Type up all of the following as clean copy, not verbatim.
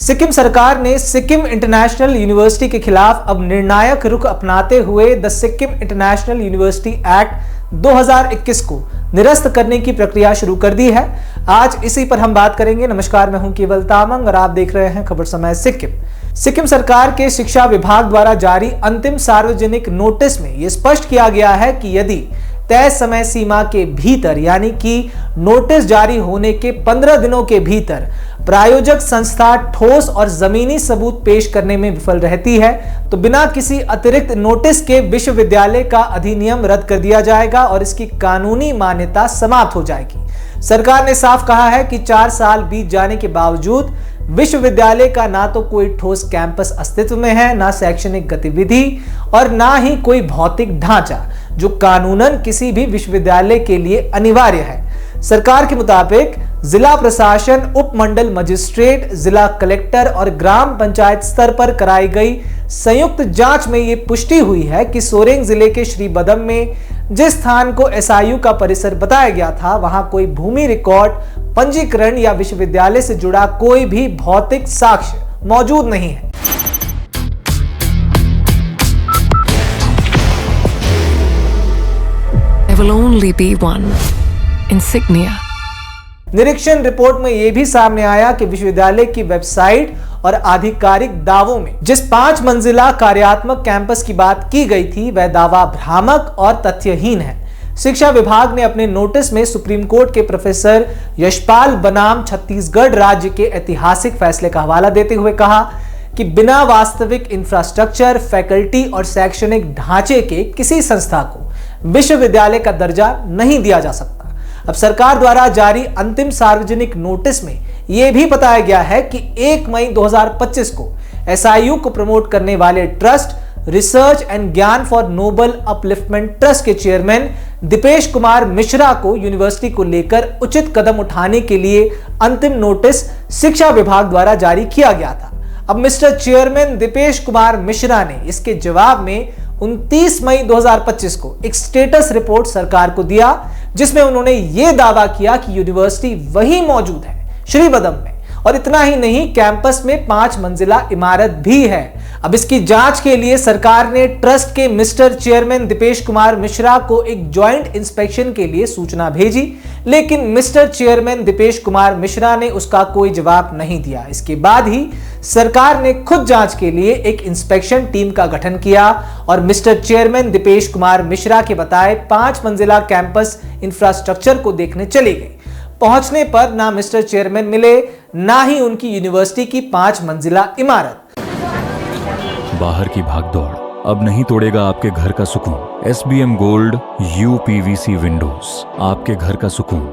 सिक्किम सरकार ने Sikkim international university के खिलाफ अब निर्णायक रुख अपनाते हुए the Sikkim international university act 2021 को निरस्त करने की प्रक्रिया शुरू कर दी है। आज इसी पर हम बात करेंगे। नमस्कार, मैं हूं केवल तामंग और आप देख रहे हैं खबर समय सिक्किम। सिक्किम सरकार के शिक्षा विभाग द्वारा जारी अंतिम सार्वजनिक नोटिस में यह स्पष्ट किया गया है कि यदि तय समय सीमा के भीतर यानी कि नोटिस जारी होने के 15 दिनों के भीतर प्रायोजक संस्था ठोस और जमीनी सबूत पेश करने में विफल रहती है तो बिना किसी अतिरिक्त नोटिस के विश्वविद्यालय का अधिनियम रद्द कर दिया जाएगा और इसकी कानूनी मान्यता समाप्त हो जाएगी। सरकार ने साफ कहा है कि 4 साल बीत जाने के बावजूद विश्वविद्यालय का ना तो कोई ठोस कैंपस अस्तित्व में है, ना शैक्षणिक गतिविधि और ना ही कोई भौतिक ढांचा जो कानूनन किसी भी विश्वविद्यालय के लिए अनिवार्य है। सरकार के मुताबिक जिला प्रशासन, उपमंडल मजिस्ट्रेट, जिला कलेक्टर और ग्राम पंचायत स्तर पर कराई गई संयुक्त जांच में ये पुष्टि हुई है कि सोरेंग जिले के श्रीबदम में जिस स्थान को एसआईयू का परिसर बताया गया था वहां कोई भूमि रिकॉर्ड, पंजीकरण या विश्वविद्यालय से जुड़ा कोई भी भौतिक साक्ष्य मौजूद नहीं है। There will only be one insignia. निरीक्षण रिपोर्ट में यह भी सामने आया कि विश्वविद्यालय की वेबसाइट और आधिकारिक दावों में जिस 5 मंजिला कार्यात्मक कैंपस की बात की गई थी वह दावा भ्रामक और तथ्यहीन है। शिक्षा विभाग ने अपने नोटिस में सुप्रीम कोर्ट के प्रोफेसर यशपाल बनाम छत्तीसगढ़ राज्य के ऐतिहासिक फैसले का हवाला देते हुए कहा कि बिना वास्तविक इंफ्रास्ट्रक्चर, फैकल्टी और शैक्षणिक ढांचे के किसी संस्था को विश्वविद्यालय का दर्जा नहीं दिया जा सकता। अब सरकार द्वारा जारी अंतिम सार्वजनिक नोटिस में यह भी बताया गया है कि 1 मई 2025 को एसआईयू को प्रमोट करने वाले ट्रस्ट रिसर्च एंड ज्ञान फॉर नोबल अपलिफ्टमेंट ट्रस्ट के चेयरमैन दीपेश कुमार मिश्रा को यूनिवर्सिटी को लेकर उचित कदम उठाने के लिए अंतिम नोटिस शिक्षा विभाग द्वारा जारी किया गया था। अब मिस्टर चेयरमैन दीपेश कुमार मिश्रा ने इसके जवाब में 29 मई 2025 को एक स्टेटस रिपोर्ट सरकार को दिया जिसमें उन्होंने यह दावा किया कि यूनिवर्सिटी वही मौजूद है श्रीबदम में, और इतना ही नहीं, कैंपस में 5 मंजिला इमारत भी है। अब इसकी जांच के लिए सरकार ने ट्रस्ट के मिस्टर चेयरमैन दीपेश कुमार मिश्रा को एक ज्वाइंट इंस्पेक्शन के लिए सूचना भेजी, लेकिन मिस्टर चेयरमैन दीपेश कुमार मिश्रा ने उसका कोई जवाब नहीं दिया। इसके बाद ही सरकार ने खुद जांच के लिए एक इंस्पेक्शन टीम का गठन किया और मिस्टर चेयरमैन दीपेश कुमार मिश्रा के बताए 5 मंजिला कैंपस इंफ्रास्ट्रक्चर को देखने चली गई। पहुंचने पर ना मिस्टर चेयरमैन मिले, ना ही उनकी यूनिवर्सिटी की 5 मंजिला इमारत। बाहर की भागदौड़ अब नहीं तोड़ेगा आपके घर का सुकून। SBM गोल्ड UPVC विंडोज, आपके घर का सुकून।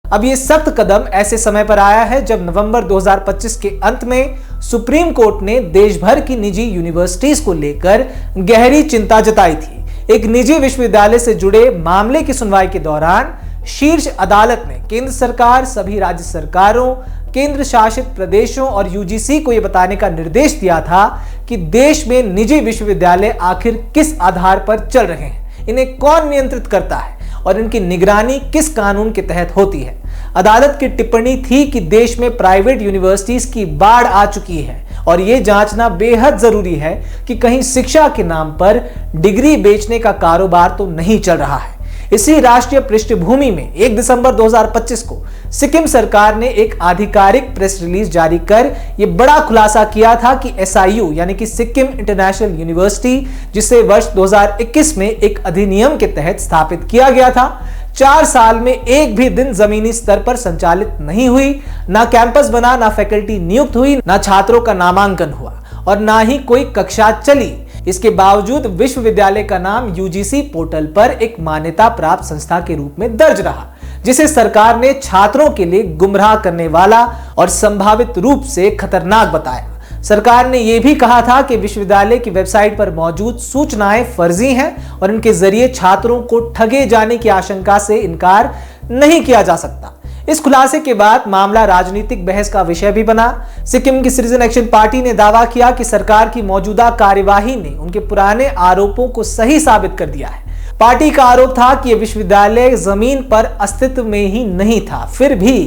अब ये सख्त कदम ऐसे समय पर आया है जब नवंबर 2025 के अंत में सुप्रीम कोर्ट ने देश भर की निजी यूनिवर्सिटीज को लेकर गहरी चिंता जताई थी। एक निजी विश्वविद्यालय से जुड़े मामले की सुनवाई के दौरान शीर्ष अदालत ने केंद्र सरकार, सभी राज्य सरकारों, केंद्र शासित प्रदेशों और यूजीसी को यह बताने का निर्देश दिया था कि देश में निजी विश्वविद्यालय आखिर किस आधार पर चल रहे हैं, इन्हें कौन नियंत्रित करता है और इनकी निगरानी किस कानून के तहत होती है। अदालत की टिप्पणी थी कि देश में प्राइवेट यूनिवर्सिटीज की बाढ़ आ चुकी है और यह जांचना बेहद जरूरी है कि कहीं शिक्षा के नाम पर डिग्री बेचने का कारोबार तो नहीं चल रहा है। इसी राष्ट्रीय पृष्ठभूमि में 1 दिसंबर 2025 को सिक्किम सरकार ने एक आधिकारिक प्रेस रिलीज जारी कर यह बड़ा खुलासा किया था कि एसआईयू यानी कि सिक्किम इंटरनेशनल यूनिवर्सिटी, जिसे वर्ष 2021 में एक अधिनियम के तहत स्थापित किया गया था, 4 साल में एक भी दिन जमीनी स्तर पर संचालित नहीं हुई। ना कैंपस बना, ना फैकल्टी नियुक्त हुई, ना छात्रों का नामांकन हुआ और ना ही कोई कक्षा चली। इसके बावजूद विश्वविद्यालय का नाम यूजीसी पोर्टल पर एक मान्यता प्राप्त संस्था के रूप में दर्ज रहा, जिसे सरकार ने छात्रों के लिए गुमराह करने वाला और संभावित रूप से खतरनाक बताया। सरकार ने यह भी कहा था कि विश्वविद्यालय की वेबसाइट पर मौजूद सूचनाएं फर्जी हैं और इनके जरिए छात्रों को ठगे जाने की आशंका से इनकार नहीं किया जा सकता। इस खुलासे के बाद मामला राजनीतिक बहस का विषय भी बना। सिक्किम की सिटीजन एक्शन पार्टी ने दावा किया कि सरकार की मौजूदा कार्यवाही ने उनके पुराने आरोपों को सही साबित कर दिया है। पार्टी का आरोप था कि यह विश्वविद्यालय जमीन पर अस्तित्व में ही नहीं था, फिर भी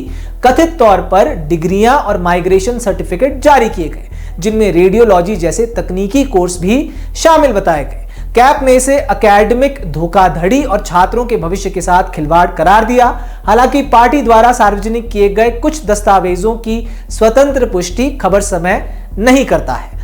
कथित तौर पर डिग्रियां और माइग्रेशन सर्टिफिकेट जारी किए गए, जिनमें रेडियोलॉजी जैसे तकनीकी कोर्स भी शामिल बताए गए। कैप ने इसे एकेडमिक धोखाधड़ी और छात्रों के भविष्य के साथ खिलवाड़ करार दिया। हालांकि पार्टी द्वारा सार्वजनिक किए गए कुछ दस्तावेजों की स्वतंत्र पुष्टि खबर समय नहीं करता है।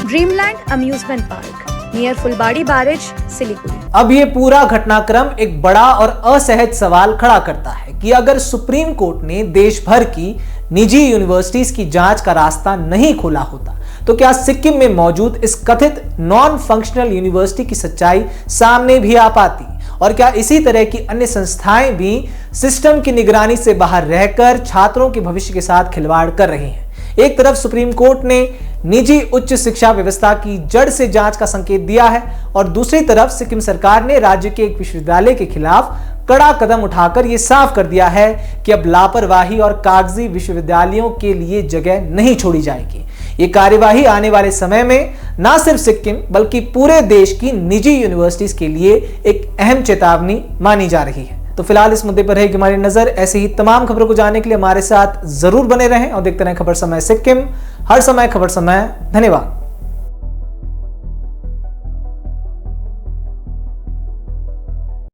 ड्रीमलैंड अम्यूजमेंट पार्क नियर फुलबाड़ी बैरेज, सिलीगुड़ी। अब ये पूरा घटनाक्रम एक बड़ा और असहज सवाल खड़ा करता है कि अगर सुप्रीम कोर्ट ने देश भर की निजी यूनिवर्सिटीज की जांच का रास्ता नहीं खोला होता, तो क्या सिक्किम में मौजूद इस कथित नॉन फंक्शनल यूनिवर्सिटी की सच्चाई सामने भी आ पाती? और क्या इसी तरह की अन्य संस्थाएं भी सिस्टम की निगरानी से बाहर रहकर छात्रों के भविष्य के साथ खिलवाड़ कर रही हैं? एक तरफ सुप्रीम कोर्ट ने निजी उच्च शिक्षा व्यवस्था की जड़ से जांच का संकेत दिया है और दूसरी तरफ सिक्किम सरकार ने राज्य के एक विश्वविद्यालय के खिलाफ कड़ा कदम उठाकर यह साफ कर दिया है कि अब लापरवाही और कागजी विश्वविद्यालयों के लिए जगह नहीं छोड़ी जाएगी। ये कार्यवाही आने वाले समय में न सिर्फ सिक्किम बल्कि पूरे देश की निजी यूनिवर्सिटीज के लिए एक अहम चेतावनी मानी जा रही है। तो फिलहाल इस मुद्दे पर रहेगी हमारी नजर। ऐसे ही तमाम खबरों को जानने के लिए हमारे साथ जरूर बने रहें और देखते रहें खबर समय सिक्किम, हर समय खबर समय। धन्यवाद।